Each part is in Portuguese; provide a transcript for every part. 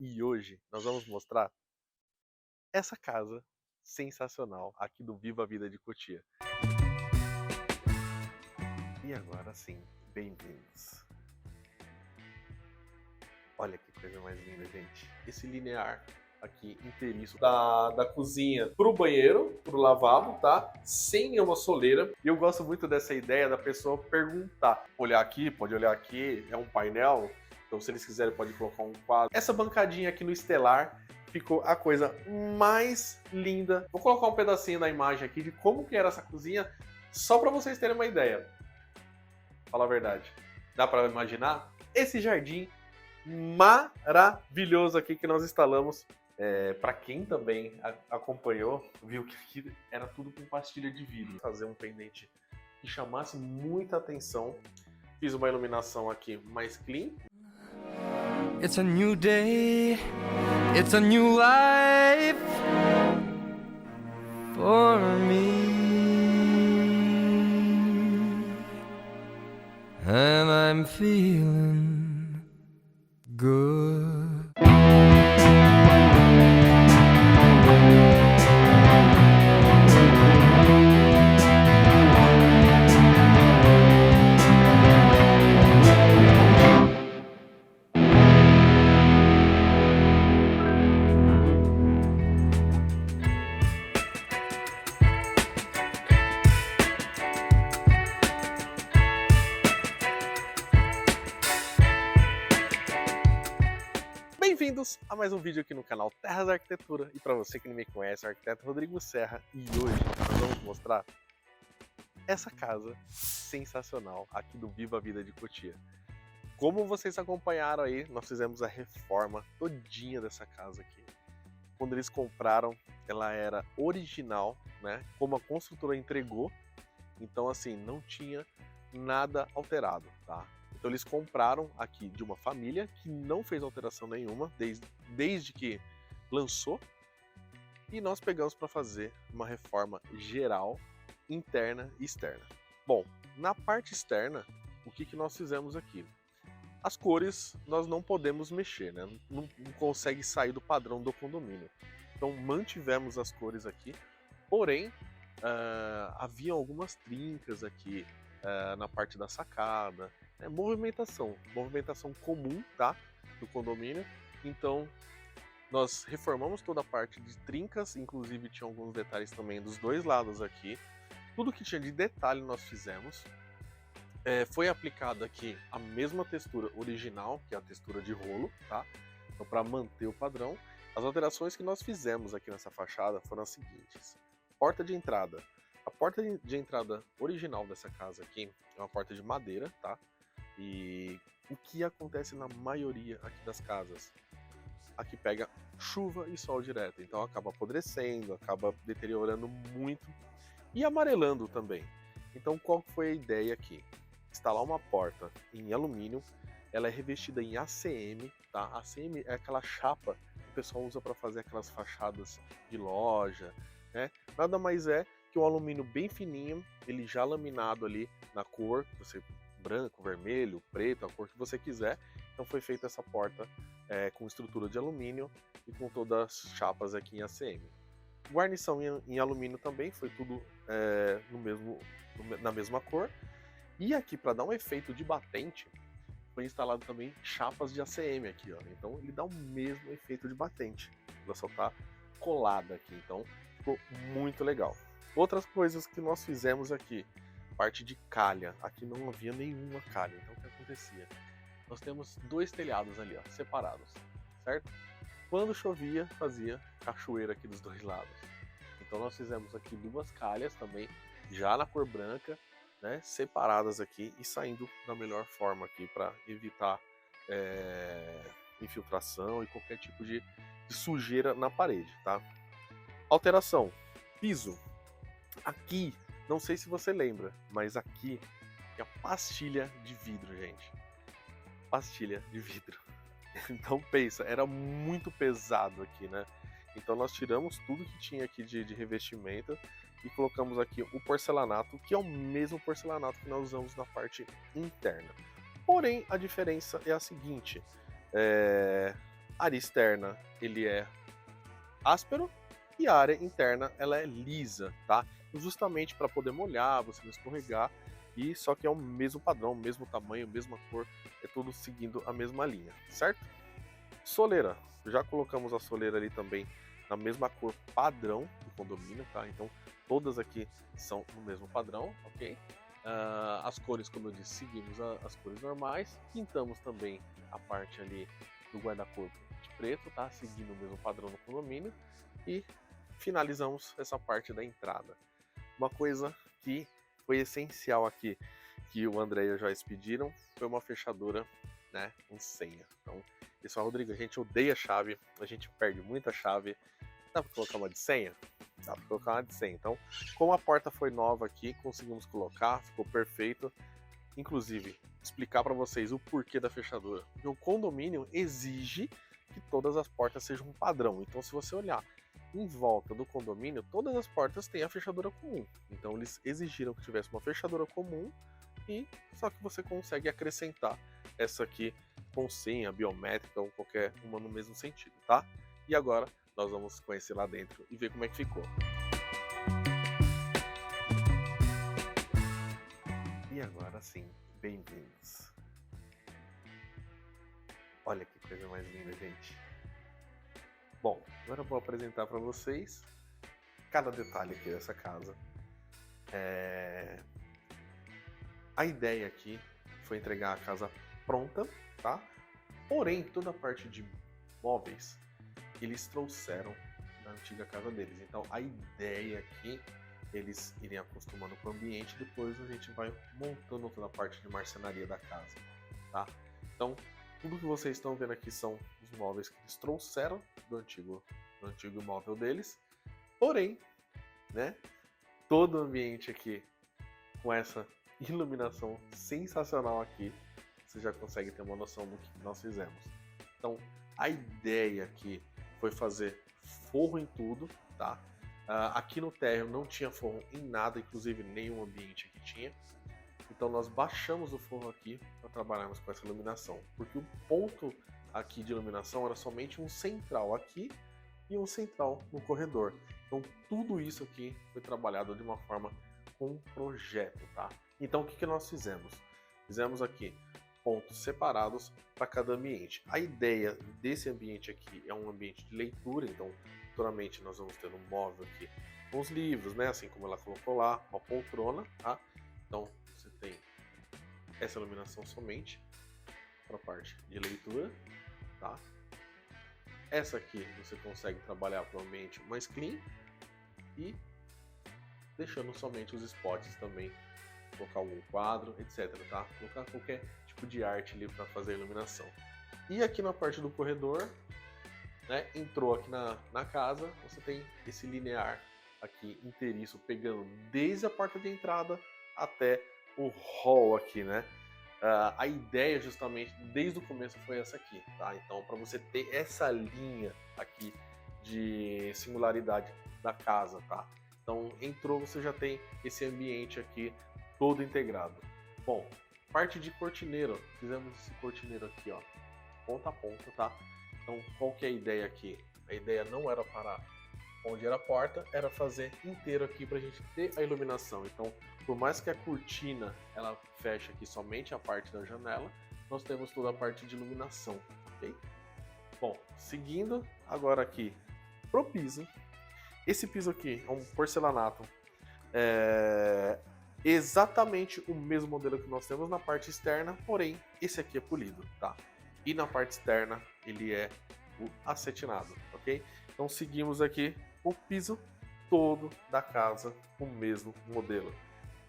E hoje nós vamos mostrar essa casa sensacional aqui do Viva a Vida de Cotia. E agora sim, bem-vindos. Olha que coisa mais linda, gente. Esse linear aqui inteiriço da cozinha pro banheiro, pro lavabo, tá? Sem nenhuma soleira. E eu gosto muito dessa ideia da pessoa perguntar. Olhar aqui, pode olhar aqui, é um painel. Então se eles quiserem pode colocar um quadro. Essa bancadinha aqui no estelar ficou a coisa mais linda. Vou colocar um pedacinho da imagem aqui de como que era essa cozinha, só para vocês terem uma ideia. Fala a verdade. Dá para imaginar? Esse jardim maravilhoso aqui que nós instalamos. Para quem também acompanhou, viu que aqui era tudo com pastilha de vidro. Fazer um pendente que chamasse muita atenção. Fiz uma iluminação aqui mais clean. It's a new day, it's a new life for me, and I'm feeling good. Bem-vindos a mais um vídeo aqui no canal Terras da Arquitetura. E para você que não me conhece, eu sou o arquiteto Rodrigo Serra. E hoje nós vamos mostrar essa casa sensacional aqui do Viva a Vida de Cotia. Como vocês acompanharam aí, nós fizemos a reforma todinha dessa casa aqui. Quando eles compraram, ela era original, né? Como a construtora entregou. Então assim, não tinha nada alterado, tá? Então eles compraram aqui de uma família que não fez alteração nenhuma desde que lançou. E nós pegamos para fazer uma reforma geral, interna e externa. Bom, na parte externa, o que nós fizemos aqui? As cores nós não podemos mexer, né? Não consegue sair do padrão do condomínio. Então mantivemos as cores aqui, porém havia algumas trincas aqui na parte da sacada. Movimentação comum, tá? Do condomínio. Então nós reformamos toda a parte de trincas, inclusive tinha alguns detalhes também dos dois lados aqui. Tudo que tinha de detalhe nós fizemos. Foi aplicada aqui a mesma textura original, que é a textura de rolo, tá? Então para manter o padrão. As alterações que nós fizemos aqui nessa fachada foram as seguintes. Porta de entrada. A porta de entrada original dessa casa aqui é uma porta de madeira, tá? E o que acontece na maioria aqui das casas? Aqui pega chuva e sol direto, então acaba apodrecendo, acaba deteriorando muito e amarelando também. Então qual foi a ideia aqui? Instalar uma porta em alumínio, ela é revestida em ACM, tá? ACM é aquela chapa que o pessoal usa para fazer aquelas fachadas de loja, né? Nada mais é que um alumínio bem fininho, ele já laminado ali na cor, você branco, vermelho, preto, a cor que você quiser. Então foi feita essa porta com estrutura de alumínio e com todas as chapas aqui em ACM. Guarnição em alumínio também, foi tudo na mesma cor. E aqui, para dar um efeito de batente, foi instalado também chapas de ACM aqui, ó. Então ele dá o mesmo efeito de batente. Ela só tá colada aqui, então ficou muito legal. Outras coisas que nós fizemos aqui, parte de calha. Aqui não havia nenhuma calha, então o que acontecia? Nós temos dois telhados ali, ó, separados, certo? Quando chovia, fazia cachoeira aqui dos dois lados. Então nós fizemos aqui duas calhas também, já na cor branca, né, separadas aqui e saindo da melhor forma aqui para evitar infiltração e qualquer tipo de sujeira na parede, tá? Alteração, piso. Aqui, não sei se você lembra, mas aqui é a pastilha de vidro, gente. Pastilha de vidro. Então pensa, era muito pesado aqui, né? Então nós tiramos tudo que tinha aqui de revestimento e colocamos aqui o porcelanato, que é o mesmo porcelanato que nós usamos na parte interna. Porém, a diferença é a seguinte, área externa ele é áspero e a área interna ela é lisa, tá? Justamente para poder molhar, você não escorregar, e só que é o mesmo padrão, mesmo tamanho, mesma cor, é tudo seguindo a mesma linha, certo? Soleira, já colocamos a soleira ali também na mesma cor padrão do condomínio, tá? Então todas aqui são no mesmo padrão, ok? As cores, como eu disse, seguimos as cores normais, pintamos também a parte ali do guarda-corpo de preto, tá? Seguindo o mesmo padrão do condomínio e finalizamos essa parte da entrada. Uma coisa que foi essencial aqui, que o André e o Joyce pediram, foi uma fechadura, né, com senha. Então, pessoal, Rodrigo, a gente odeia chave, a gente perde muita chave. Dá pra colocar uma de senha? Dá pra colocar uma de senha. Então, como a porta foi nova aqui, conseguimos colocar, ficou perfeito. Inclusive, explicar para vocês o porquê da fechadura. Porque o condomínio exige que todas as portas sejam um padrão. Então, se você olhar em volta do condomínio, todas as portas têm a fechadura comum. Então, eles exigiram que tivesse uma fechadura comum, e só que você consegue acrescentar essa aqui com senha, biométrica ou qualquer uma no mesmo sentido, tá? E agora nós vamos conhecer lá dentro e ver como é que ficou. E agora sim, bem-vindos. Olha que coisa mais linda, gente. Bom, agora eu vou apresentar para vocês cada detalhe aqui dessa casa. A ideia aqui foi entregar a casa pronta, tá? Porém, toda a parte de móveis eles trouxeram da antiga casa deles. Então, a ideia aqui, eles irem acostumando com o ambiente, depois a gente vai montando toda a parte de marcenaria da casa, tá? Então, tudo que vocês estão vendo aqui são os móveis que eles trouxeram do antigo móvel deles. Porém, né, todo o ambiente aqui com essa iluminação sensacional aqui, você já consegue ter uma noção do que nós fizemos. Então, a ideia aqui foi fazer forro em tudo, tá? Aqui no térreo não tinha forro em nada, inclusive nenhum ambiente aqui tinha. Então nós baixamos o forro aqui para trabalharmos com essa iluminação, porque o ponto aqui de iluminação era somente um central aqui e um central no corredor. Então tudo isso aqui foi trabalhado de uma forma com projeto, tá? Então o que nós fizemos? Fizemos aqui pontos separados para cada ambiente. A ideia desse ambiente aqui é um ambiente de leitura, então futuramente nós vamos ter um móvel aqui com os livros, né? Assim como ela colocou lá, uma poltrona, tá? Então você tem essa iluminação somente para a parte de leitura, tá? Essa aqui você consegue trabalhar para o ambiente mais clean e deixando somente os spots também, colocar algum quadro, etc, tá? Colocar qualquer tipo de arte ali para fazer a iluminação. E aqui na parte do corredor, né, entrou aqui na casa, você tem esse linear aqui inteiriço, pegando desde a porta de entrada até o hall aqui, né? A ideia justamente desde o começo foi essa aqui, tá? Então para você ter essa linha aqui de singularidade da casa, tá? Então entrou, você já tem esse ambiente aqui todo integrado. Bom, parte de cortineiro, fizemos esse cortineiro aqui, ó, ponta a ponta, tá? Então qual que é a ideia aqui? A ideia não era parar onde era a porta, era fazer inteiro aqui pra gente ter a iluminação. Então, por mais que a cortina ela feche aqui somente a parte da janela, nós temos toda a parte de iluminação, ok? Bom, seguindo agora aqui pro piso. Esse piso aqui é um porcelanato, exatamente o mesmo modelo que nós temos na parte externa, porém esse aqui é polido, tá? E na parte externa ele é o acetinado, ok? Então seguimos aqui o piso todo da casa com o mesmo modelo,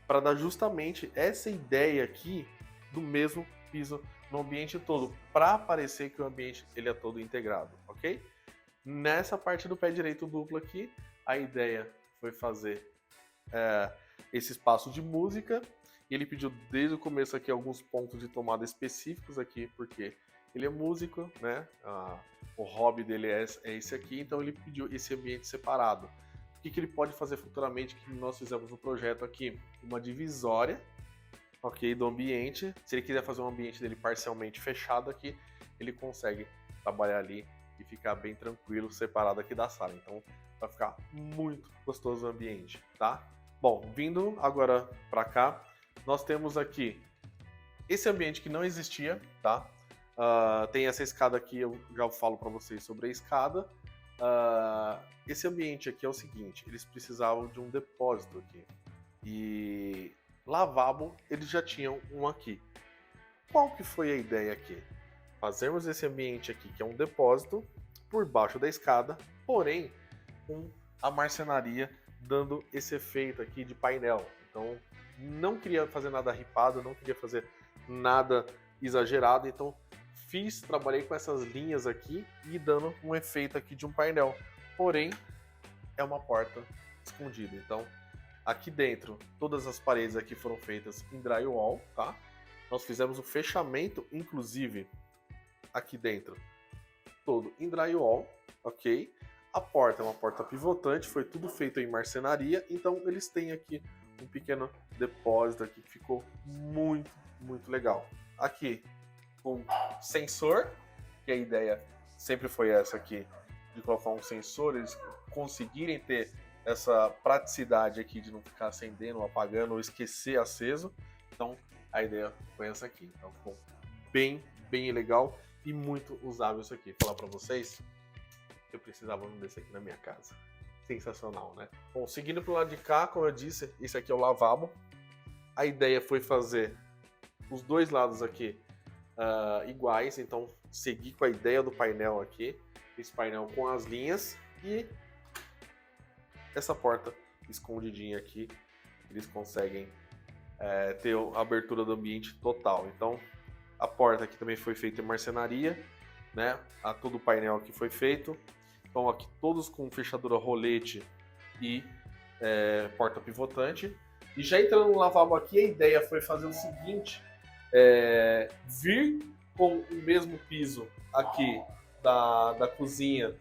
para dar justamente essa ideia aqui do mesmo piso no ambiente todo, para parecer que o ambiente ele é todo integrado, ok? Nessa parte do pé direito duplo aqui, a ideia foi fazer esse espaço de música. Ele pediu desde o começo aqui alguns pontos de tomada específicos aqui, porque ele é músico, né? O hobby dele é esse aqui, então ele pediu esse ambiente separado. O que ele pode fazer futuramente, que nós fizemos no projeto aqui? Uma divisória, ok, do ambiente. Se ele quiser fazer um ambiente dele parcialmente fechado aqui, ele consegue trabalhar ali e ficar bem tranquilo, separado aqui da sala. Então vai ficar muito gostoso o ambiente, tá? Bom, vindo agora para cá, nós temos aqui esse ambiente que não existia, tá? Tem essa escada aqui, eu já falo para vocês sobre a escada. Esse ambiente aqui é o seguinte, eles precisavam de um depósito aqui. E lavabo, eles já tinham um aqui. Qual que foi a ideia aqui? Fazermos esse ambiente aqui, que é um depósito, por baixo da escada, porém com a marcenaria dando esse efeito aqui de painel. Então não queria fazer nada ripado, não queria fazer nada exagerado, então trabalhei com essas linhas aqui e dando um efeito aqui de um painel. Porém, é uma porta escondida. Então, aqui dentro, todas as paredes aqui foram feitas em drywall, tá? Nós fizemos o fechamento, inclusive, aqui dentro, todo em drywall, ok? A porta é uma porta pivotante, foi tudo feito em marcenaria, então eles têm aqui um pequeno depósito aqui que ficou muito, muito legal. Aqui, um sensor, que a ideia sempre foi essa aqui, de colocar um sensor, eles conseguirem ter essa praticidade aqui de não ficar acendendo, ou apagando, ou esquecer aceso. Então a ideia foi essa aqui. Então ficou bem, bem legal e muito usável isso aqui. Vou falar para vocês, eu precisava um desse aqui na minha casa. Sensacional, né? Bom, seguindo pro lado de cá, como eu disse, esse aqui é o lavabo. A ideia foi fazer os dois lados aqui iguais, então seguir com a ideia do painel aqui, esse painel com as linhas e essa porta escondidinha aqui, eles conseguem ter a abertura do ambiente total. Então a porta aqui também foi feita em marcenaria, né? Todo o painel aqui foi feito, então aqui todos com fechadura rolete e porta pivotante. E já entrando no lavabo aqui, a ideia foi fazer o seguinte, vir com o mesmo piso aqui da cozinha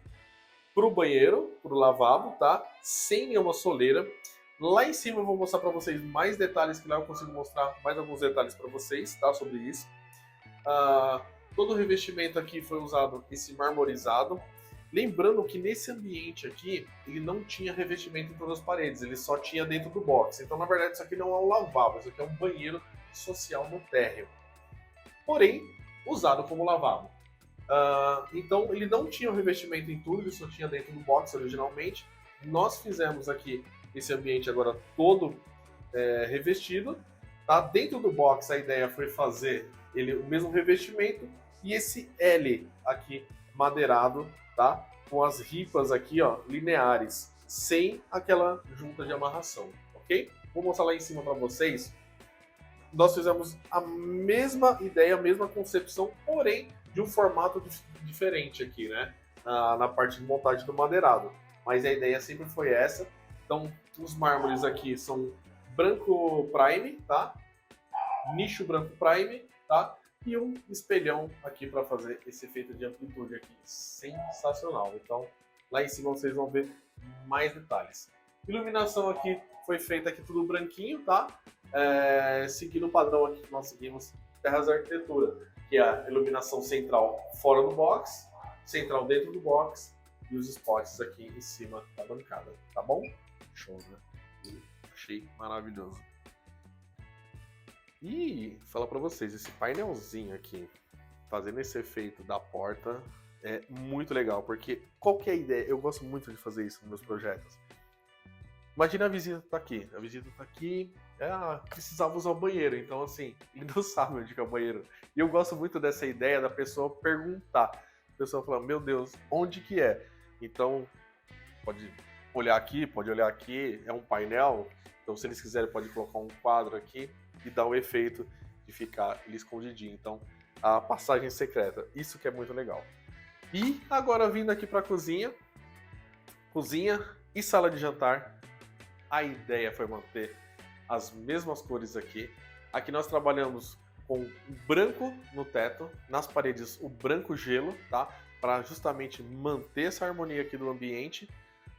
para o banheiro, para o lavabo, tá? Sem nenhuma soleira. Lá em cima eu vou mostrar para vocês mais detalhes, que lá eu consigo mostrar mais alguns detalhes para vocês, tá? Sobre isso. Todo o revestimento aqui foi usado esse marmorizado. Lembrando que nesse ambiente aqui, ele não tinha revestimento em todas as paredes, ele só tinha dentro do box. Então, na verdade, isso aqui não é um lavabo, isso aqui é um banheiro social no térreo. Porém, usado como lavabo. Então, ele não tinha o revestimento em tudo, ele só tinha dentro do box originalmente. Nós fizemos aqui esse ambiente agora todo revestido. Tá? Dentro do box, a ideia foi fazer ele o mesmo revestimento e esse L aqui madeirado, tá? Com as ripas aqui, ó, lineares, sem aquela junta de amarração, ok? Vou mostrar lá em cima para vocês. Nós fizemos a mesma ideia, a mesma concepção, porém de um formato diferente aqui, né? Na parte de montagem do madeirado. Mas a ideia sempre foi essa. Então, os mármores aqui são branco prime, tá? Nicho branco prime, tá? E um espelhão aqui para fazer esse efeito de amplitude aqui. Sensacional. Então, lá em cima vocês vão ver mais detalhes. Iluminação aqui foi feita aqui tudo branquinho, tá? Seguindo o padrão aqui que nós seguimos Terras Arquitetura, que é a iluminação central fora do box, central dentro do box e os spots aqui em cima da bancada, tá bom? Show, né? Achei maravilhoso. E falar para vocês, esse painelzinho aqui, fazendo esse efeito da porta, é muito legal, porque qual que é a ideia? Eu gosto muito de fazer isso nos meus projetos. Imagina a visita tá aqui, precisava usar o banheiro, então assim, ele não sabe onde que é o banheiro. E eu gosto muito dessa ideia da pessoa perguntar, a pessoa falar, meu Deus, onde que é? Então, pode olhar aqui, é um painel, então se eles quiserem pode colocar um quadro aqui e dar o efeito de ficar ele escondidinho. Então, a passagem secreta, isso que é muito legal. E agora vindo aqui para a cozinha e sala de jantar, a ideia foi manter as mesmas cores aqui. Aqui nós trabalhamos com o branco no teto, nas paredes o branco gelo, tá? Para justamente manter essa harmonia aqui do ambiente.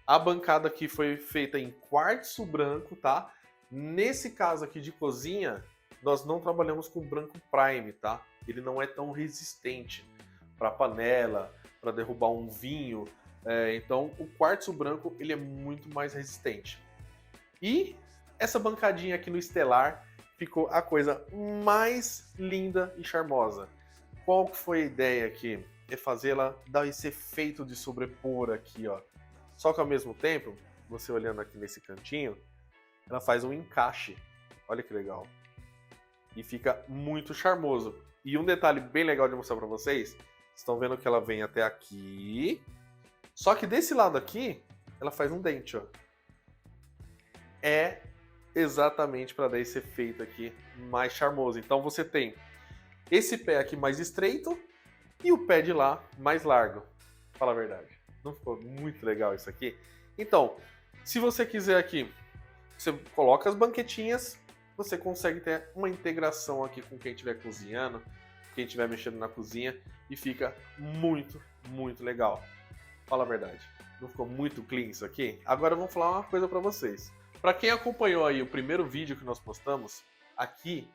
A bancada aqui foi feita em quartzo branco, tá? Nesse caso aqui de cozinha, nós não trabalhamos com branco prime, tá? Ele não é tão resistente para panela, para derrubar um vinho. Então o quartzo branco ele é muito mais resistente. E essa bancadinha aqui no estelar ficou a coisa mais linda e charmosa. Qual que foi a ideia aqui? É fazê-la dar esse efeito de sobrepor aqui, ó. Só que ao mesmo tempo, você olhando aqui nesse cantinho, ela faz um encaixe. Olha que legal. E fica muito charmoso. E um detalhe bem legal de mostrar para vocês, estão vendo que ela vem até aqui. Só que desse lado aqui, ela faz um dente, ó. É exatamente para dar esse efeito aqui mais charmoso. Então você tem esse pé aqui mais estreito e o pé de lá mais largo. Fala a verdade. Não ficou muito legal isso aqui? Então, se você quiser aqui, você coloca as banquetinhas, você consegue ter uma integração aqui com quem estiver cozinhando, quem estiver mexendo na cozinha, e fica muito, muito legal. Fala a verdade. Não ficou muito clean isso aqui? Agora vamos falar uma coisa para vocês. Para quem acompanhou aí o primeiro vídeo que nós postamos, aqui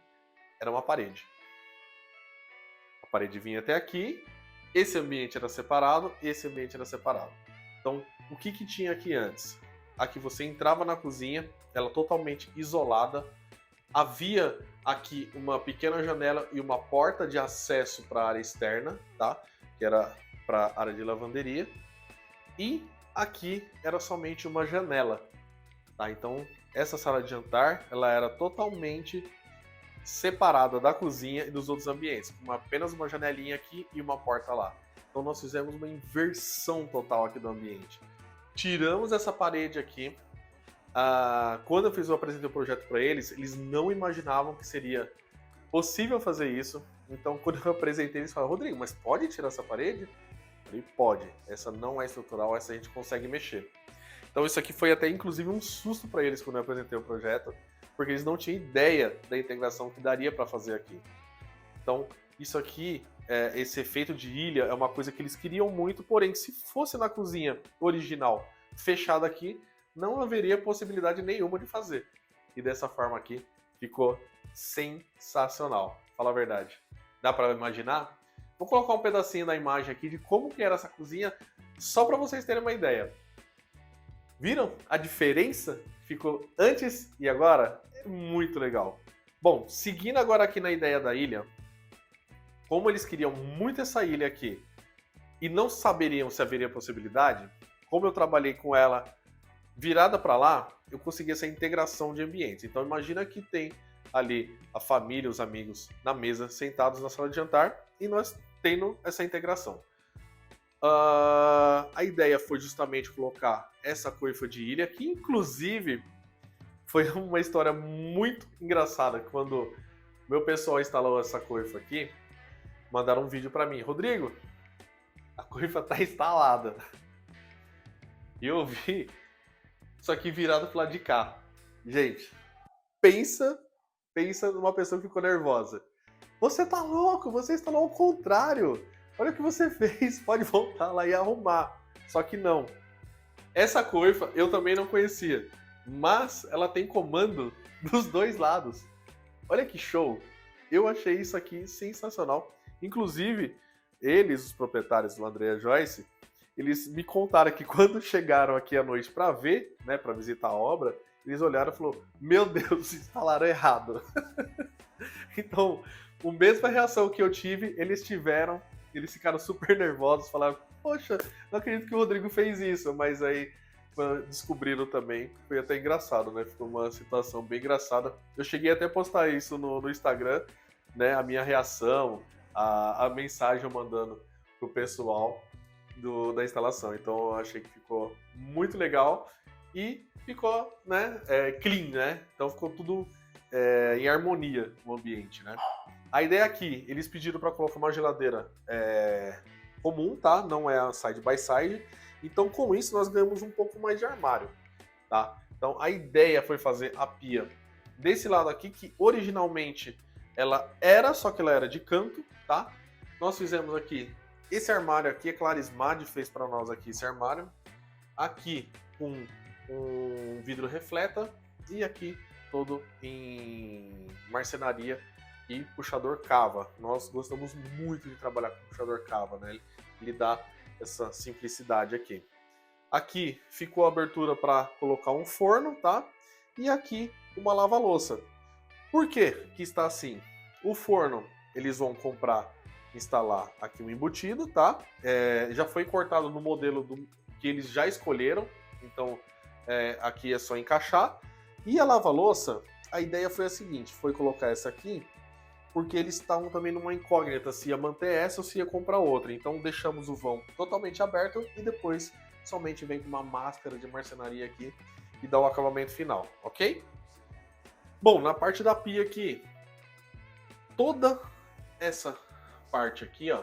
era uma parede. A parede vinha até aqui, esse ambiente era separado, esse ambiente era separado. Então, o que tinha aqui antes? Aqui você entrava na cozinha, ela totalmente isolada. Havia aqui uma pequena janela e uma porta de acesso para a área externa, tá? Que era para a área de lavanderia. E aqui era somente uma janela. Tá, então, essa sala de jantar ela era totalmente separada da cozinha e dos outros ambientes, com apenas uma janelinha aqui e uma porta lá. Então, nós fizemos uma inversão total aqui do ambiente. Tiramos essa parede aqui. Quando eu apresentei o projeto para eles, eles não imaginavam que seria possível fazer isso. Então, quando eu apresentei, eles falaram: Rodrigo, mas pode tirar essa parede? Eu falei: pode. Essa não é estrutural, essa a gente consegue mexer. Então isso aqui foi até inclusive um susto para eles quando eu apresentei o projeto, porque eles não tinham ideia da integração que daria para fazer aqui. Então isso aqui, esse efeito de ilha é uma coisa que eles queriam muito, porém se fosse na cozinha original fechada aqui, não haveria possibilidade nenhuma de fazer. E dessa forma aqui ficou sensacional, fala a verdade. Dá para imaginar? Vou colocar um pedacinho da imagem aqui de como que era essa cozinha, só para vocês terem uma ideia. Viram a diferença que ficou antes e agora? É muito legal. Bom, seguindo agora aqui na ideia da ilha, como eles queriam muito essa ilha aqui e não saberiam se haveria possibilidade, como eu trabalhei com ela virada para lá, eu consegui essa integração de ambientes. Então imagina que tem ali a família, os amigos na mesa, sentados na sala de jantar e nós tendo essa integração. A ideia foi justamente colocar essa coifa de ilha, que inclusive foi uma história muito engraçada. Quando meu pessoal instalou essa coifa aqui, mandaram um vídeo para mim: Rodrigo, a coifa tá instalada. E eu vi isso aqui virado pro lado de cá. Gente, pensa numa pessoa que ficou nervosa. Você tá louco, você instalou ao contrário. Olha o que você fez, pode voltar lá e arrumar. Só que não. Essa coifa eu também não conhecia, mas ela tem comando dos dois lados. Olha que show! Eu achei isso aqui sensacional. Inclusive, eles, os proprietários do Andrea Joyce, eles me contaram que quando chegaram aqui à noite para ver, né, para visitar a obra, eles olharam e falaram: meu Deus, instalaram errado. Então, a mesma reação que eu tive, eles tiveram. Eles ficaram super nervosos, falaram: poxa, não acredito que o Rodrigo fez isso. Mas aí descobriram também. Foi até engraçado, né? Ficou uma situação bem engraçada. Eu cheguei até a postar isso no Instagram, né? A minha reação, a mensagem eu mandando pro pessoal da instalação. Então eu achei que ficou muito legal e ficou, né, clean, né? Então ficou tudo em harmonia o ambiente, né? A ideia aqui, eles pediram para colocar uma geladeira comum, tá? Não é a side by side. Então, com isso, nós ganhamos um pouco mais de armário, tá? Então, a ideia foi fazer a pia desse lado aqui, que originalmente ela era, só que ela era de canto, tá? Nós fizemos aqui esse armário aqui, a Clarismad fez para nós aqui esse armário. Aqui com um vidro refleta e aqui todo em marcenaria e puxador cava. Nós gostamos muito de trabalhar com puxador cava, né? Ele dá essa simplicidade aqui. Aqui ficou a abertura para colocar um forno, tá? E aqui uma lava-louça. Por que que está assim? O forno, eles vão comprar, instalar aqui um embutido, tá? Já foi cortado no modelo que eles já escolheram, então aqui é só encaixar. E a lava-louça, a ideia foi a seguinte, foi colocar essa aqui, porque eles estavam também numa incógnita se ia manter essa ou se ia comprar outra. Então deixamos o vão totalmente aberto e depois somente vem com uma máscara de marcenaria aqui e dá o acabamento final, ok? Bom, na parte da pia aqui, toda essa parte aqui, ó,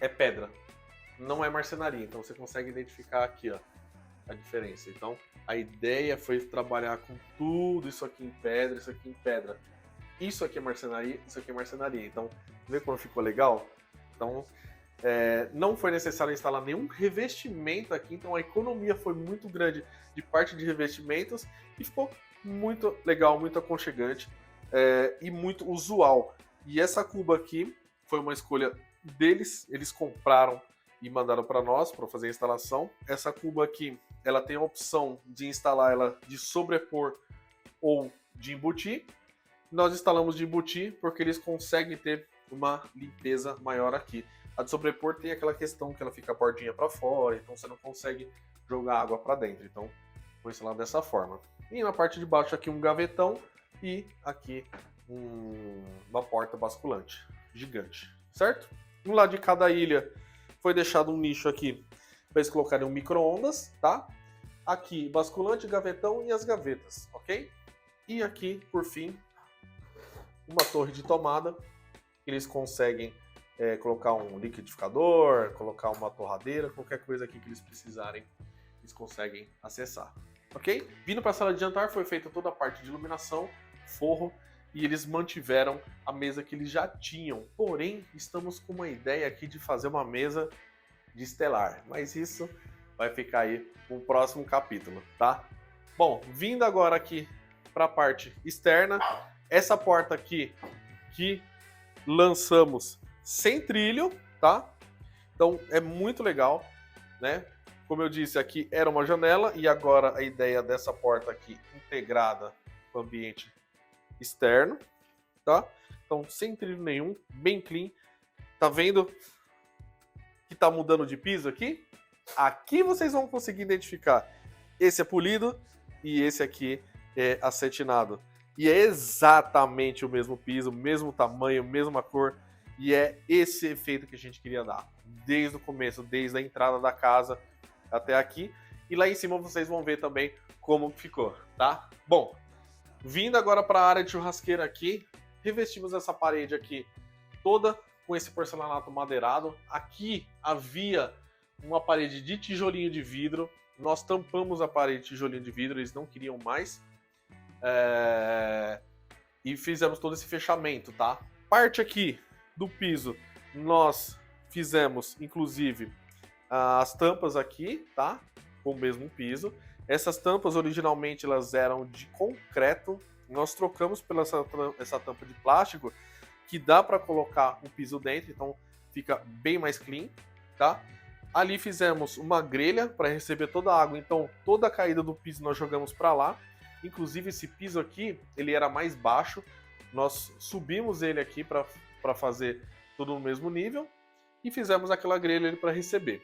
é pedra, não é marcenaria. Então você consegue identificar aqui, ó, a diferença. Então a ideia foi trabalhar com tudo isso aqui em pedra, isso aqui em pedra. Isso aqui é marcenaria, isso aqui é marcenaria. Então, vê como ficou legal? Então, não foi necessário instalar nenhum revestimento aqui, então a economia foi muito grande de parte de revestimentos e ficou muito legal, muito aconchegante e muito usual. E essa cuba aqui foi uma escolha deles, eles compraram e mandaram para nós para fazer a instalação. Essa cuba aqui, ela tem a opção de instalar ela de sobrepor ou de embutir. Nós instalamos de embutir porque eles conseguem ter uma limpeza maior aqui. A de sobrepor tem aquela questão que ela fica a bordinha para fora, então você não consegue jogar água para dentro. Então, vou instalar dessa forma. E na parte de baixo aqui um gavetão e aqui uma porta basculante gigante, certo? No lado de cada ilha foi deixado um nicho aqui para eles colocarem um micro-ondas, tá? Aqui basculante, gavetão e as gavetas, ok? E aqui, por fim, uma torre de tomada. Eles conseguem colocar um liquidificador, colocar uma torradeira, qualquer coisa aqui que eles precisarem, eles conseguem acessar, ok? Vindo para a sala de jantar foi feita toda a parte de iluminação, forro, e eles mantiveram a mesa que eles já tinham. Porém, estamos com uma ideia aqui de fazer uma mesa de estelar, mas isso vai ficar aí no próximo capítulo, tá? Bom, vindo agora aqui para a parte externa, essa porta aqui que lançamos sem trilho, tá? Então é muito legal, né? Como eu disse, aqui era uma janela e agora a ideia dessa porta aqui integrada com o ambiente externo, tá? Então sem trilho nenhum, bem clean. Tá vendo que tá mudando de piso aqui? Aqui vocês vão conseguir identificar. Esse é polido e esse aqui é acetinado. E é exatamente o mesmo piso, mesmo tamanho, mesma cor. E é esse efeito que a gente queria dar. Desde o começo, desde a entrada da casa até aqui. E lá em cima vocês vão ver também como ficou, tá? Bom, vindo agora para a área de churrasqueira aqui, revestimos essa parede aqui toda com esse porcelanato madeirado. Aqui havia uma parede de tijolinho de vidro. Nós tampamos a parede de tijolinho de vidro, eles não queriam mais. E fizemos todo esse fechamento, tá? Parte aqui do piso, nós fizemos, inclusive, as tampas aqui, tá? Com o mesmo piso. Essas tampas, originalmente, elas eram de concreto. Nós trocamos pela essa tampa de plástico, que dá para colocar o piso dentro, então fica bem mais clean, tá? Ali fizemos uma grelha para receber toda a água, então toda a caída do piso nós jogamos para lá. Inclusive esse piso aqui, ele era mais baixo, nós subimos ele aqui para fazer tudo no mesmo nível e fizemos aquela grelha ali para receber.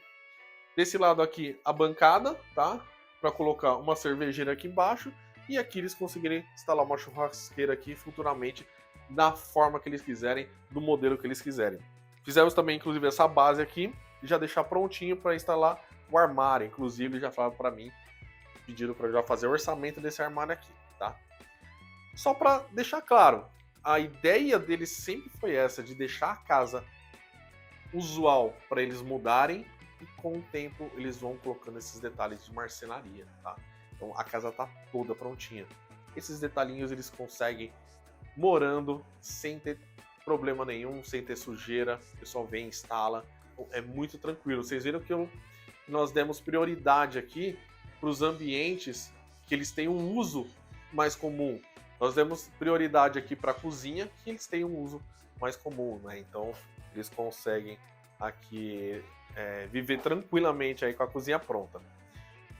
Desse lado aqui a bancada, tá? Para colocar uma cervejeira aqui embaixo e aqui eles conseguirem instalar uma churrasqueira aqui futuramente da forma que eles quiserem, do modelo que eles quiserem. Fizemos também inclusive essa base aqui e já deixar prontinho para instalar o armário, inclusive já falaram para mim, pediram para eu já fazer o orçamento desse armário aqui, tá? Só para deixar claro, a ideia deles sempre foi essa, de deixar a casa usual para eles mudarem e com o tempo eles vão colocando esses detalhes de marcenaria, tá? Então a casa tá toda prontinha. Esses detalhinhos eles conseguem morando sem ter problema nenhum, sem ter sujeira, o pessoal vem, instala, é muito tranquilo. Vocês viram que nós demos prioridade aqui para os ambientes que eles têm um uso mais comum. Nós demos prioridade aqui para a cozinha, que eles têm um uso mais comum, né? Então, eles conseguem aqui viver tranquilamente aí com a cozinha pronta.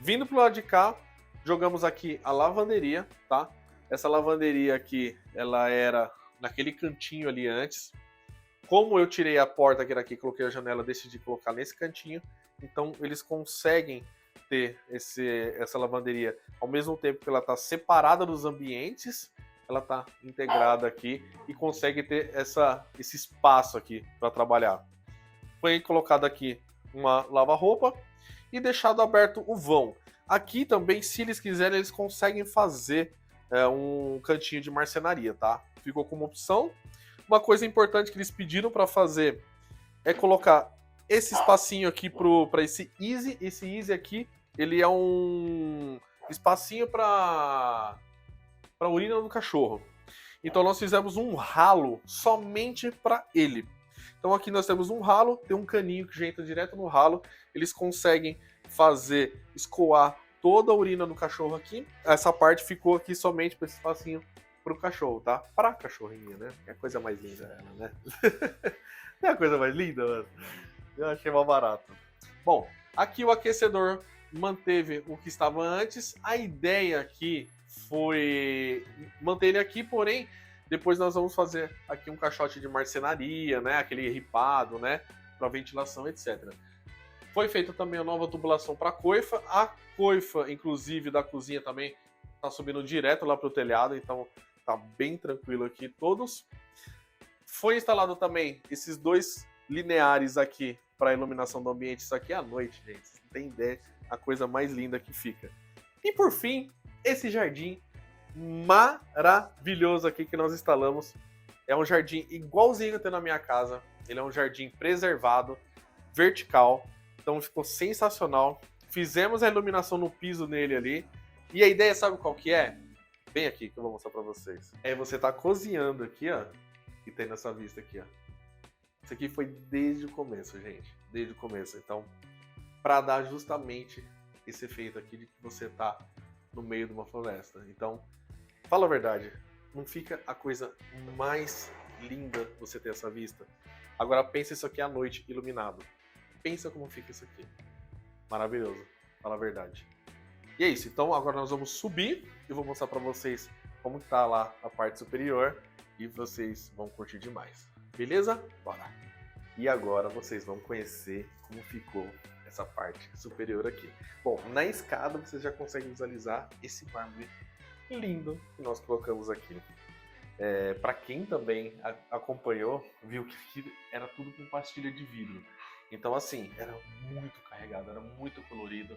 Vindo pro lado de cá, jogamos aqui a lavanderia, tá? Essa lavanderia aqui, ela era naquele cantinho ali antes. Como eu tirei a porta que era aqui, coloquei a janela, decidi colocar nesse cantinho. Então eles conseguem ter essa lavanderia ao mesmo tempo que ela está separada dos ambientes, ela está integrada aqui e consegue ter esse espaço aqui para trabalhar. Foi colocado aqui uma lava-roupa e deixado aberto o vão. Aqui também, se eles quiserem, eles conseguem fazer um cantinho de marcenaria, tá? Ficou como opção. Uma coisa importante que eles pediram para fazer é colocar esse espacinho aqui para esse Easy. Esse Easy aqui, ele é um espacinho para urina do cachorro. Então nós fizemos um ralo somente para ele. Então aqui nós temos um ralo, tem um caninho que já entra direto no ralo. Eles conseguem escoar toda a urina do cachorro aqui. Essa parte ficou aqui somente para esse espacinho pro cachorro, tá? Pra cachorrinha, né? É a coisa mais linda ela, né? Não é a coisa mais linda, mano? Eu achei mal barato. Bom, aqui o aquecedor manteve o que estava antes. A ideia aqui foi manter ele aqui, porém, depois nós vamos fazer aqui um caixote de marcenaria, né? Aquele ripado, né? Para ventilação, etc. Foi feita também a nova tubulação para a coifa. A coifa, inclusive, da cozinha também tá subindo direto lá pro telhado, então tá bem tranquilo aqui todos. Foi instalado também esses dois lineares aqui para iluminação do ambiente. Isso aqui é à noite, gente. Vocês não tem ideia a coisa mais linda que fica. E por fim, esse jardim maravilhoso aqui que nós instalamos. É um jardim igualzinho que eu tenho na minha casa. Ele é um jardim preservado, vertical. Então ficou sensacional. Fizemos a iluminação no piso nele ali. E a ideia, sabe qual que é? Bem aqui que eu vou mostrar pra vocês. É você tá cozinhando aqui, ó. E tem nessa vista aqui, ó. Isso aqui foi desde o começo, gente. Desde o começo. Então, pra dar justamente esse efeito aqui de que você tá no meio de uma floresta. Então, fala a verdade. Não fica a coisa mais linda você ter essa vista? Agora pensa isso aqui à noite, iluminado. Pensa como fica isso aqui. Maravilhoso. Fala a verdade. E é isso, então agora nós vamos subir. Eu vou mostrar pra vocês como tá lá a parte superior. E vocês vão curtir demais. Beleza? Bora! E agora vocês vão conhecer como ficou essa parte superior aqui. Bom, na escada vocês já conseguem visualizar esse mármore lindo que nós colocamos aqui. Para quem também acompanhou, viu que aqui era tudo com pastilha de vidro. Então assim, era muito carregado, era muito colorido.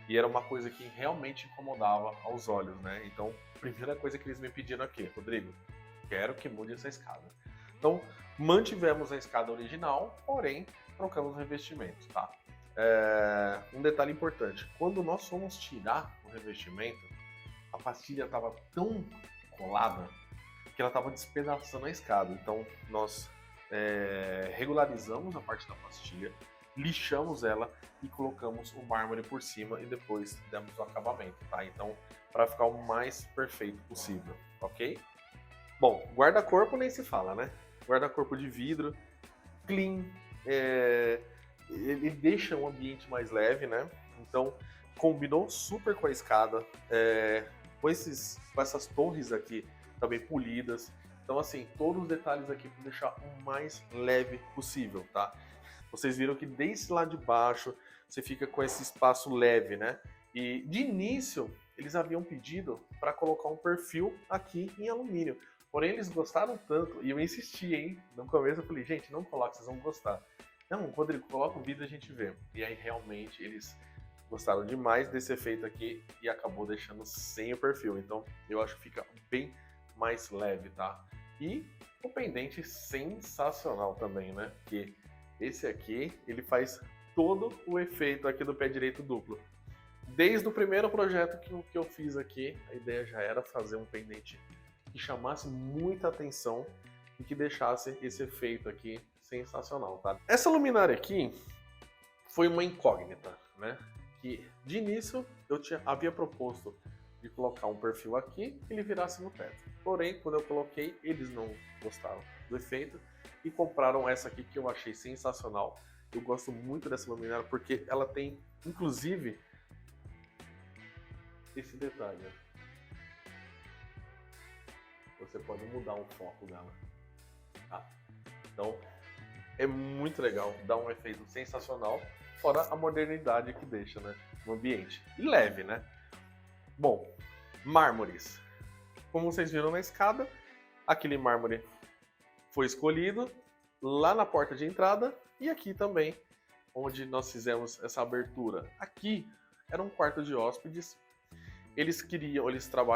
E era uma coisa que realmente incomodava aos olhos, né? Então, a primeira coisa que eles me pediram aqui, Rodrigo, quero que mude essa escada. Então, mantivemos a escada original, porém, trocamos o revestimento, tá? Um detalhe importante, quando nós fomos tirar o revestimento, a pastilha estava tão colada que ela estava despedaçando a escada. Então, nós regularizamos a parte da pastilha, lixamos ela e colocamos o mármore por cima e depois demos o acabamento, tá? Então, para ficar o mais perfeito possível, ok? Bom, guarda-corpo nem se fala, né? Guarda-corpo de vidro, clean, ele deixa o ambiente mais leve, né? Então, combinou super com a escada, com essas torres aqui também polidas. Então, assim, todos os detalhes aqui para deixar o mais leve possível, tá? Vocês viram que desde lá de baixo você fica com esse espaço leve, né? E de início eles haviam pedido para colocar um perfil aqui em alumínio. Porém eles gostaram tanto, e eu insisti, hein? No começo eu falei, gente, não coloca, vocês vão gostar. Não, Rodrigo, coloca o vídeo e a gente vê. E aí realmente eles gostaram demais desse efeito aqui e acabou deixando sem o perfil. Então eu acho que fica bem mais leve, tá? E o pendente sensacional também, né? Porque esse aqui, ele faz todo o efeito aqui do pé direito duplo. Desde o primeiro projeto que eu fiz aqui, a ideia já era fazer um pendente que chamasse muita atenção e que deixasse esse efeito aqui sensacional, tá? Essa luminária aqui foi uma incógnita, né? Que de início eu havia proposto de colocar um perfil aqui e ele virasse no teto. Porém, quando eu coloquei, eles não gostaram do efeito e compraram essa aqui que eu achei sensacional, Eu gosto muito dessa luminária porque ela tem, inclusive, esse detalhe. Você pode mudar o foco dela. Tá? Então, é muito legal, dá um efeito sensacional, fora a modernidade que deixa, né, no ambiente. E leve, né? Bom, mármores. Como vocês viram na escada, aquele mármore foi escolhido lá na porta de entrada e aqui também, onde nós fizemos essa abertura. Aqui era um quarto de hóspedes.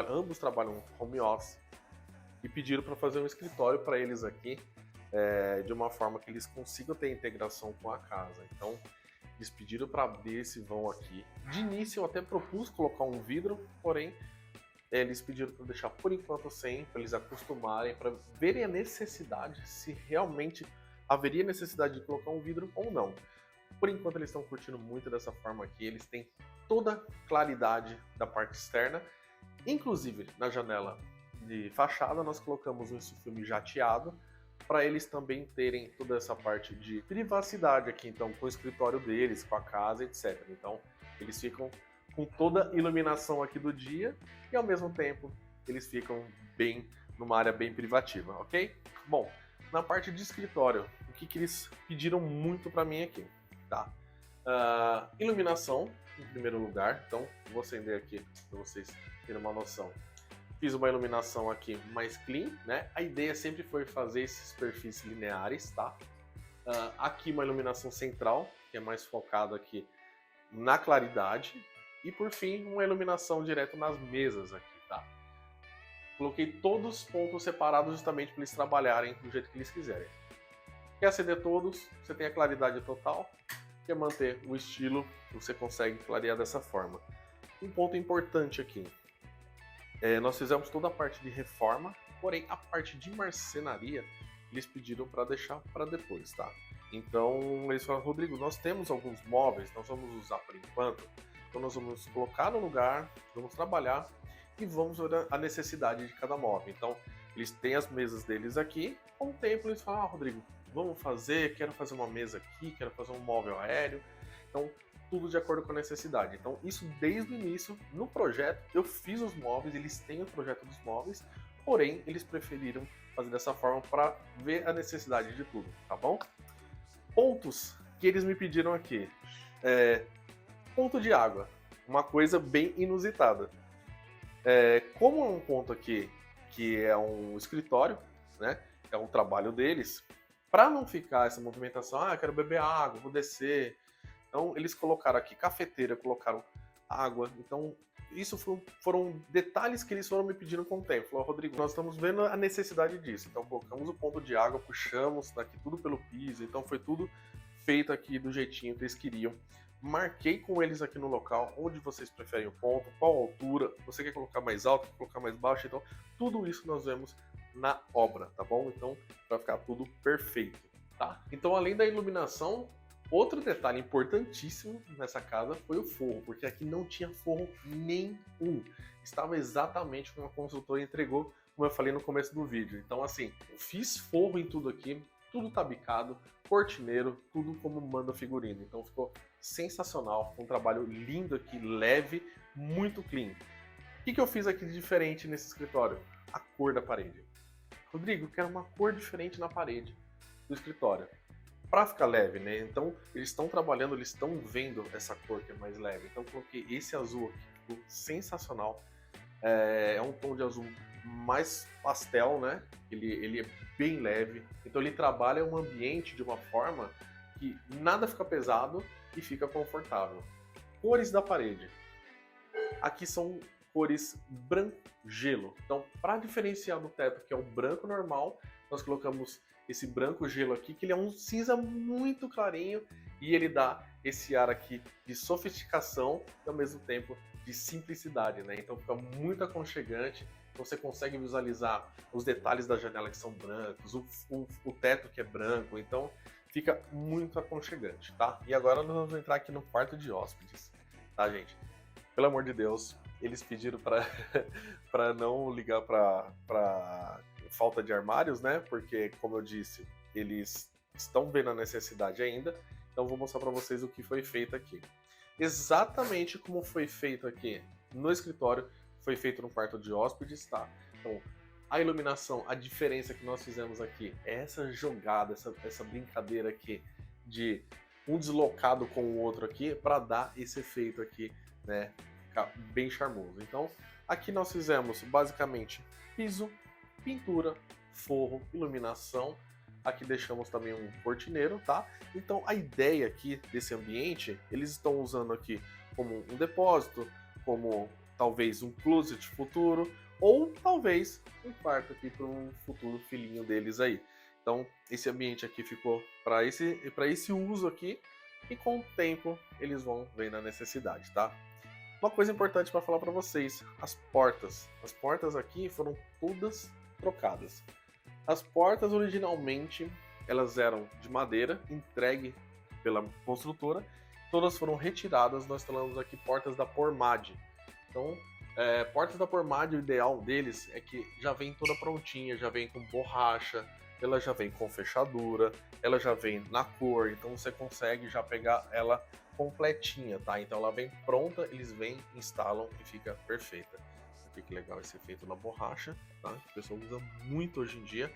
Ambos trabalham home office e pediram para fazer um escritório para eles aqui, de uma forma que eles consigam ter integração com a casa. Então, eles pediram para abrir esse vão aqui. De início, eu até propus colocar um vidro, porém, eles pediram para deixar por enquanto sem, para eles acostumarem, para verem a necessidade, se realmente haveria necessidade de colocar um vidro ou não. Por enquanto, eles estão curtindo muito dessa forma aqui. Eles têm toda a claridade da parte externa, inclusive na janela de fachada nós colocamos um filme jateado para eles também terem toda essa parte de privacidade aqui, então com o escritório deles, com a casa, etc. Então eles ficam com toda a iluminação aqui do dia e ao mesmo tempo eles ficam bem numa área bem privativa, ok? Bom, na parte de escritório, o que eles pediram muito para mim aqui, tá? Iluminação em primeiro lugar, então vou acender aqui para vocês terem uma noção. Fiz uma iluminação aqui mais clean, né? A ideia sempre foi fazer esses perfis lineares, tá? Aqui uma iluminação central, que é mais focada aqui na claridade. E por fim, uma iluminação direto nas mesas aqui, tá? Coloquei todos os pontos separados justamente para eles trabalharem do jeito que eles quiserem. Quer acender todos, você tem a claridade total. Quer manter o estilo, você consegue clarear dessa forma. Um ponto importante aqui. Nós fizemos toda a parte de reforma, porém a parte de marcenaria eles pediram para deixar para depois, tá? Então eles falaram, Rodrigo, nós temos alguns móveis, nós vamos usar por enquanto, então nós vamos colocar no lugar, vamos trabalhar e vamos ver a necessidade de cada móvel. Então eles têm as mesas deles aqui, com o tempo eles falam, Rodrigo, vamos fazer, quero fazer uma mesa aqui, quero fazer um móvel aéreo, então tudo de acordo com a necessidade. Então isso desde o início, no projeto, eu fiz os móveis, eles têm o projeto dos móveis, porém eles preferiram fazer dessa forma para ver a necessidade de tudo, tá bom? Pontos que eles me pediram aqui. Ponto de água, uma coisa bem inusitada. Como é um ponto aqui que é um escritório, né? É um trabalho deles, para não ficar essa movimentação, quero beber água, vou descer. Então, eles colocaram aqui cafeteira, colocaram água. Então, isso foram detalhes que eles foram me pedindo com o tempo. Falou, Rodrigo, nós estamos vendo a necessidade disso. Então, colocamos o ponto de água, puxamos daqui tudo pelo piso. Então, foi tudo feito aqui do jeitinho que eles queriam. Marquei com eles aqui no local onde vocês preferem o ponto, qual a altura, você quer colocar mais alto, quer colocar mais baixo. Então, tudo isso nós vemos na obra, tá bom? Então, vai ficar tudo perfeito, tá? Então, além da iluminação, outro detalhe importantíssimo nessa casa foi o forro, porque aqui não tinha forro nenhum. Estava exatamente como a construtora entregou, como eu falei no começo do vídeo. Então, assim, eu fiz forro em tudo aqui, tudo tabicado, cortineiro, tudo como manda figurino. Então ficou sensacional, um trabalho lindo aqui, leve, muito clean. O que eu fiz aqui de diferente nesse escritório? A cor da parede. Rodrigo, eu quero uma cor diferente na parede do escritório. Para ficar leve, né? Então, eles estão trabalhando, eles estão vendo essa cor que é mais leve. Então, coloquei esse azul aqui, ficou sensacional. É um tom de azul mais pastel, né? Ele é bem leve. Então, ele trabalha um ambiente de uma forma que nada fica pesado e fica confortável. Cores da parede. Aqui são cores branco gelo. Então, para diferenciar do teto, que é o branco normal, nós colocamos esse branco gelo aqui, que ele é um cinza muito clarinho e ele dá esse ar aqui de sofisticação e ao mesmo tempo de simplicidade, né? Então fica muito aconchegante, você consegue visualizar os detalhes da janela que são brancos, o teto que é branco, então fica muito aconchegante, tá? E agora nós vamos entrar aqui no quarto de hóspedes, tá, gente? Pelo amor de Deus, eles pediram para não ligar para falta de armários, né? Porque, como eu disse, eles estão vendo a necessidade ainda. Então eu vou mostrar para vocês o que foi feito aqui. Exatamente como foi feito aqui no escritório, foi feito no quarto de hóspedes, tá? Então, a iluminação, a diferença que nós fizemos aqui é essa jogada, essa brincadeira aqui de um deslocado com o outro aqui para dar esse efeito aqui, né? Ficar bem charmoso. Então, aqui nós fizemos basicamente piso, pintura, forro, iluminação. Aqui deixamos também um cortineiro, tá? Então a ideia aqui desse ambiente, eles estão usando aqui como um depósito, como talvez um closet futuro, ou talvez um quarto aqui para um futuro filhinho deles aí. Então esse ambiente aqui ficou para esse uso aqui, e com o tempo eles vão vendo a necessidade, tá? Uma coisa importante para falar para vocês, as portas. As portas aqui foram todas trocadas. As portas originalmente elas eram de madeira, entregue pela construtora. Todas foram retiradas, nós instalamos aqui portas da Pormad. Então, portas da Pormad, o ideal deles é que já vem toda prontinha, já vem com borracha, ela já vem com fechadura, ela já vem na cor, então você consegue já pegar ela completinha, tá? Então ela vem pronta, eles vêm, instalam e fica perfeita. Que legal esse efeito na borracha, tá? Que o pessoal usa muito hoje em dia.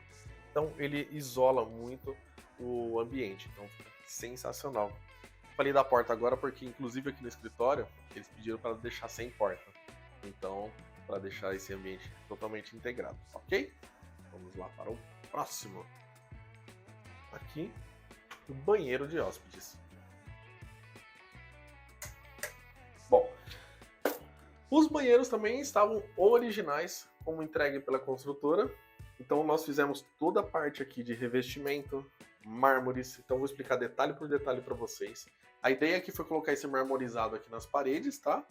Então ele isola muito o ambiente, então fica sensacional. Falei da porta agora porque inclusive aqui no escritório eles pediram para deixar sem porta. Então, para deixar esse ambiente totalmente integrado, ok? Vamos lá para o próximo. Aqui, o banheiro de hóspedes. Bom, os banheiros também estavam originais, como entregue pela construtora. Então nós fizemos toda a parte aqui de revestimento, mármores. Então vou explicar detalhe por detalhe para vocês. A ideia aqui foi colocar esse marmorizado aqui nas paredes, tá?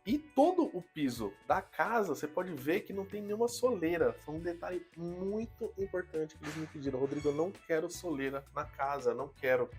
E todo o piso da casa, você pode ver que não tem nenhuma soleira. Foi um detalhe muito importante que eles me pediram. Rodrigo, eu não quero soleira na casa, não quero.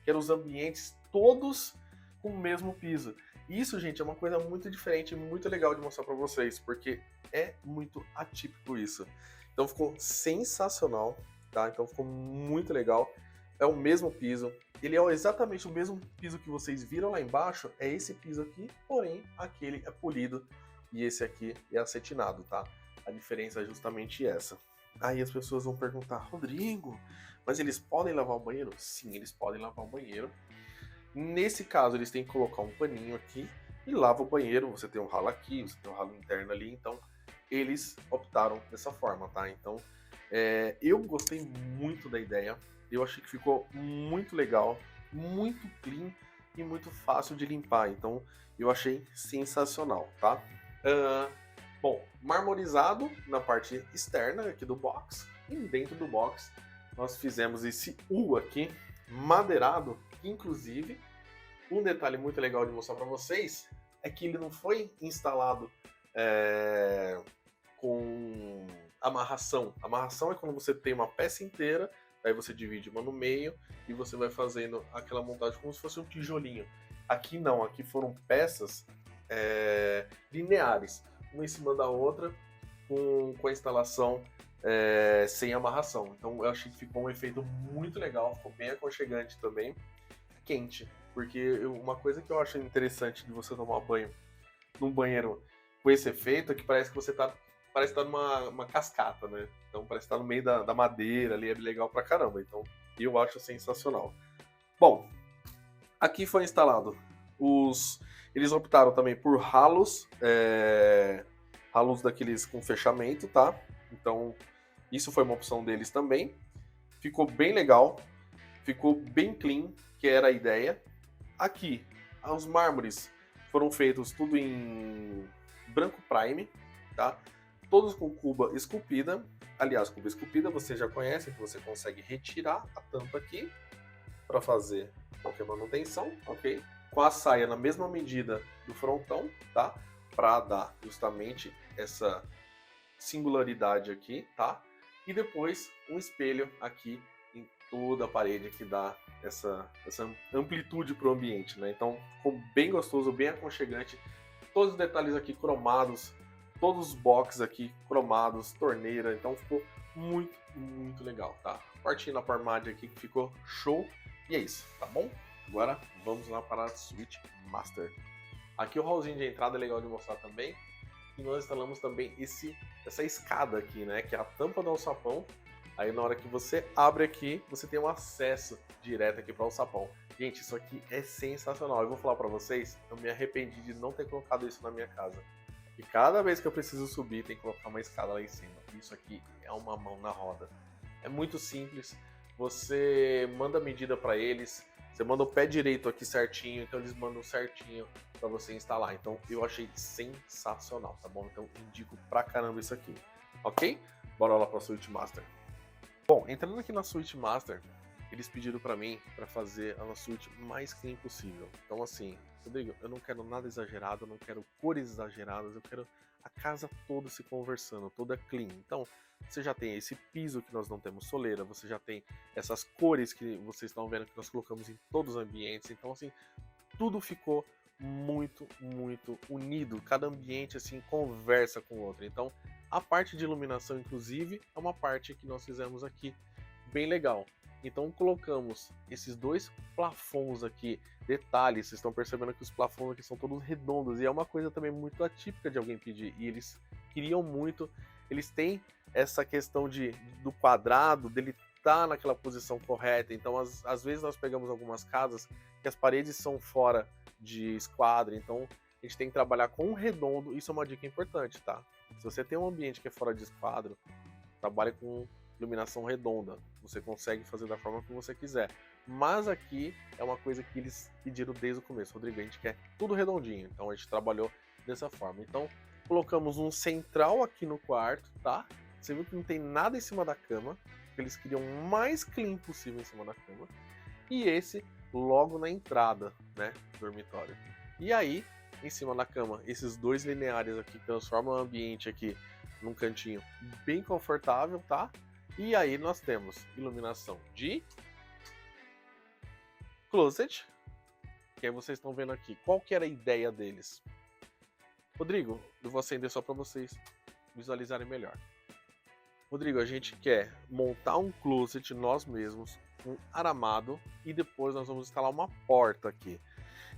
Quero os ambientes todos com o mesmo piso. Isso, gente, é uma coisa muito diferente e muito legal de mostrar para vocês, porque é muito atípico isso. Então ficou sensacional, tá? Então ficou muito legal. É o mesmo piso. Ele é exatamente o mesmo piso que vocês viram lá embaixo. É esse piso aqui, porém aquele é polido e esse aqui é acetinado, tá? A diferença é justamente essa. Aí as pessoas vão perguntar, Rodrigo, mas eles podem lavar o banheiro? Sim, eles podem lavar o banheiro. Nesse caso, eles têm que colocar um paninho aqui e lava o banheiro. Você tem um ralo aqui, você tem um ralo interno ali. Então, eles optaram dessa forma, tá? Então, eu gostei muito da ideia. Eu achei que ficou muito legal, muito clean e muito fácil de limpar. Então, eu achei sensacional, tá? Bom, marmorizado na parte externa aqui do box. E dentro do box, nós fizemos esse U aqui, madeirado. Inclusive, um detalhe muito legal de mostrar para vocês é que ele não foi instalado com amarração. Amarração é quando você tem uma peça inteira, aí você divide uma no meio e você vai fazendo aquela montagem como se fosse um tijolinho. Aqui não, aqui foram peças lineares, uma em cima da outra, com a instalação sem amarração. Então eu achei que ficou um efeito muito legal, ficou bem aconchegante também. Quente, porque uma coisa que eu acho interessante de você tomar banho num banheiro com esse efeito é que parece que você tá numa cascata, né? Então parece que tá no meio da madeira ali, é legal pra caramba. Então eu acho sensacional. Bom, aqui foi instalado eles optaram também por ralos, ralos daqueles com fechamento, tá? Então isso foi uma opção deles também. Ficou bem legal, ficou bem clean, que era a ideia. Aqui, os mármores foram feitos tudo em branco prime, tá? Todos com cuba esculpida. Aliás, cuba esculpida você já conhece, que você consegue retirar a tampa aqui para fazer qualquer manutenção, ok? Com a saia na mesma medida do frontão, tá? Para dar justamente essa singularidade aqui, tá? E depois um espelho aqui em toda a parede que dá essa amplitude para o ambiente, né? Então ficou bem gostoso, bem aconchegante. Todos os detalhes aqui cromados, todos os boxes aqui cromados, torneira, então ficou muito, muito legal, tá? Partinho na Pormad aqui que ficou show. E é isso, tá bom? Agora vamos lá para a Suite Master. Aqui o hallzinho de entrada é legal de mostrar também. E nós instalamos também essa escada aqui, né? Que é a tampa do alçapão. Aí na hora que você abre aqui, você tem um acesso direto aqui para o alçapão. Gente, isso aqui é sensacional. Eu vou falar para vocês, eu me arrependi de não ter colocado isso na minha casa. E cada vez que eu preciso subir, tem que colocar uma escada lá em cima. Isso aqui é uma mão na roda. É muito simples. Você manda a medida para eles. Você manda o pé direito aqui certinho, então eles mandam certinho para você instalar. Então eu achei sensacional, tá bom? Então indico pra caramba isso aqui, ok? Bora lá pra Suite Master. Bom, entrando aqui na Suite Master, eles pediram pra mim pra fazer a suíte mais clean possível. Então assim, Rodrigo, eu não quero nada exagerado, eu não quero cores exageradas, eu quero a casa toda se conversando, toda clean. Então, você já tem esse piso que nós não temos soleira, você já tem essas cores que vocês estão vendo que nós colocamos em todos os ambientes. Então, assim, tudo ficou muito unido. Cada ambiente, assim, conversa com o outro. Então, a parte de iluminação, inclusive, é uma parte que nós fizemos aqui bem legal. Então, colocamos esses dois plafons aqui. Detalhes, vocês estão percebendo que os plafons aqui são todos redondos. E é uma coisa também muito atípica de alguém pedir. E eles queriam muito. Eles têm essa questão do quadrado, dele estar naquela posição correta. Então, às vezes nós pegamos algumas casas que as paredes são fora de esquadro. Então, a gente tem que trabalhar com um redondo. Isso é uma dica importante, tá? Se você tem um ambiente que é fora de esquadro, trabalhe com iluminação redonda. Você consegue fazer da forma que você quiser. Mas aqui é uma coisa que eles pediram desde o começo. Rodrigo, a gente quer tudo redondinho. Então, a gente trabalhou dessa forma. Então, colocamos um central aqui no quarto, tá? Você viu que não tem nada em cima da cama. Eles queriam o mais clean possível em cima da cama. E esse logo na entrada, né, do dormitório. E aí, em cima da cama, esses dois lineares aqui transformam o ambiente aqui num cantinho bem confortável, tá? E aí nós temos iluminação de closet, que aí vocês estão vendo aqui. Qual que era a ideia deles? Rodrigo, eu vou acender só para vocês visualizarem melhor. Rodrigo, a gente quer montar um closet nós mesmos, um aramado, e depois nós vamos instalar uma porta aqui.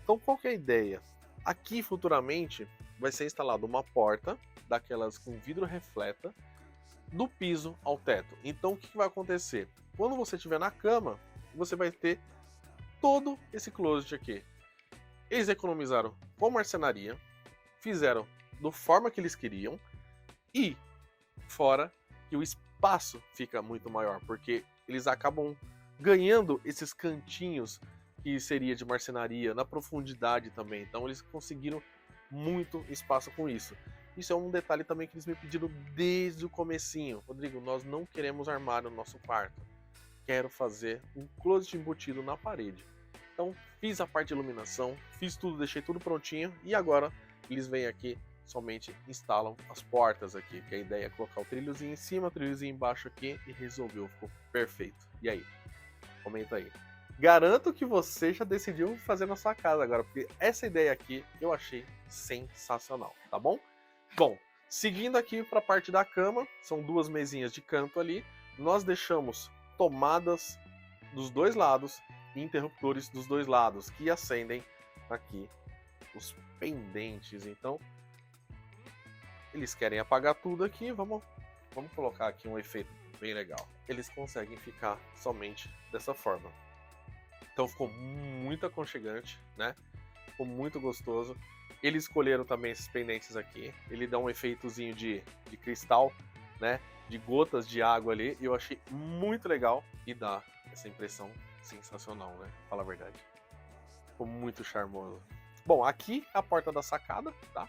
Então, qual que é a ideia? Aqui, futuramente, vai ser instalada uma porta, daquelas com vidro refleta, do piso ao teto. Então, o que vai acontecer? Quando você estiver na cama, você vai ter todo esse closet aqui. Eles economizaram com marcenaria, fizeram da forma que eles queriam, e fora que o espaço fica muito maior, porque eles acabam ganhando esses cantinhos que seria de marcenaria na profundidade também. Então eles conseguiram muito espaço com isso. Isso é um detalhe também que eles me pediram desde o comecinho. Rodrigo, nós não queremos armário no nosso quarto. Quero fazer um closet embutido na parede. Então fiz a parte de iluminação, fiz tudo, deixei tudo prontinho e agora eles vêm aqui, somente instalam as portas aqui, que a ideia é colocar o trilhozinho em cima, o trilhozinho embaixo aqui e resolveu, ficou perfeito. E aí? Comenta aí. Garanto que você já decidiu fazer na sua casa agora, porque essa ideia aqui eu achei sensacional, tá bom? Bom, seguindo aqui para a parte da cama, são duas mesinhas de canto ali, nós deixamos tomadas dos dois lados e interruptores dos dois lados, que acendem aqui os pendentes. Então, eles querem apagar tudo aqui, vamos colocar aqui um efeito bem legal. Eles conseguem ficar somente dessa forma. Então ficou muito aconchegante, né? Ficou muito gostoso. Eles escolheram também esses pendentes aqui. Ele dá um efeitozinho de cristal, né? De gotas de água ali. E eu achei muito legal e dá essa impressão sensacional, né? Fala a verdade. Ficou muito charmoso. Bom, aqui a porta da sacada, tá?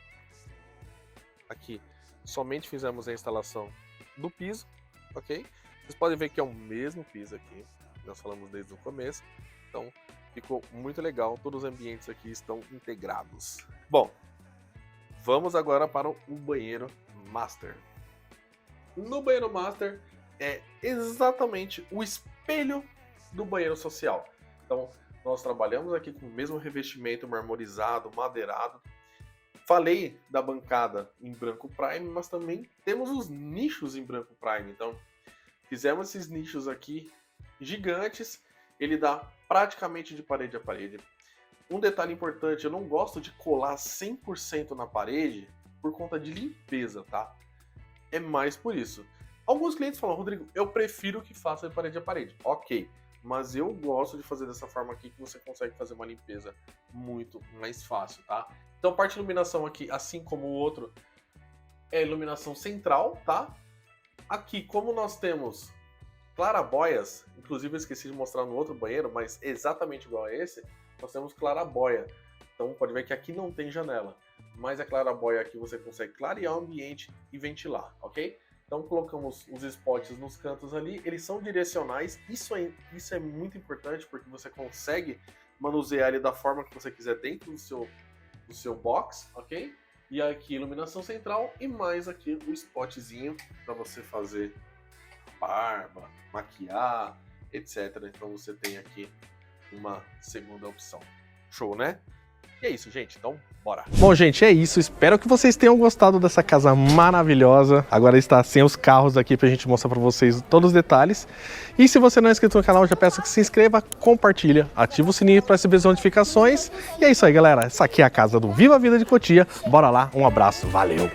Aqui somente fizemos a instalação do piso, ok? Vocês podem ver que é o mesmo piso aqui. Nós falamos desde o começo. Então ficou muito legal. Todos os ambientes aqui estão integrados. Bom, vamos agora para o banheiro master. No banheiro master é exatamente o espelho do banheiro social. Então nós trabalhamos aqui com o mesmo revestimento marmorizado, madeirado. Falei da bancada em branco prime, mas também temos os nichos em branco prime. Então fizemos esses nichos aqui gigantes. ele dá praticamente de parede a parede. Um detalhe importante, eu não gosto de colar 100% na parede por conta de limpeza, tá? É mais por isso. Alguns clientes falam, Rodrigo, eu prefiro que faça de parede a parede. Ok, mas eu gosto de fazer dessa forma aqui que você consegue fazer uma limpeza muito mais fácil, tá? Então, parte de iluminação aqui, assim como o outro, é iluminação central, tá? Aqui, como nós temos claraboias, inclusive eu esqueci de mostrar no outro banheiro, mas exatamente igual a esse, nós temos claraboia. Então, pode ver que aqui não tem janela, mas a claraboia aqui você consegue clarear o ambiente e ventilar, ok? Então colocamos os spots nos cantos ali, eles são direcionais, isso é muito importante porque você consegue manusear ele da forma que você quiser dentro do seu box, ok? E aqui iluminação central e mais aqui o spotzinho para você fazer barba, maquiar, etc. Então você tem aqui uma segunda opção. Show, né? E é isso, gente. Então, bora. Bom, gente, é isso. Espero que vocês tenham gostado dessa casa maravilhosa. Agora está sem os carros aqui pra gente mostrar pra vocês todos os detalhes. E se você não é inscrito no canal, já peço que se inscreva, compartilha, ativa o sininho para receber as notificações. E é isso aí, galera. Essa aqui é a casa do Viva a Vida de Cotia. Bora lá. Um abraço. Valeu.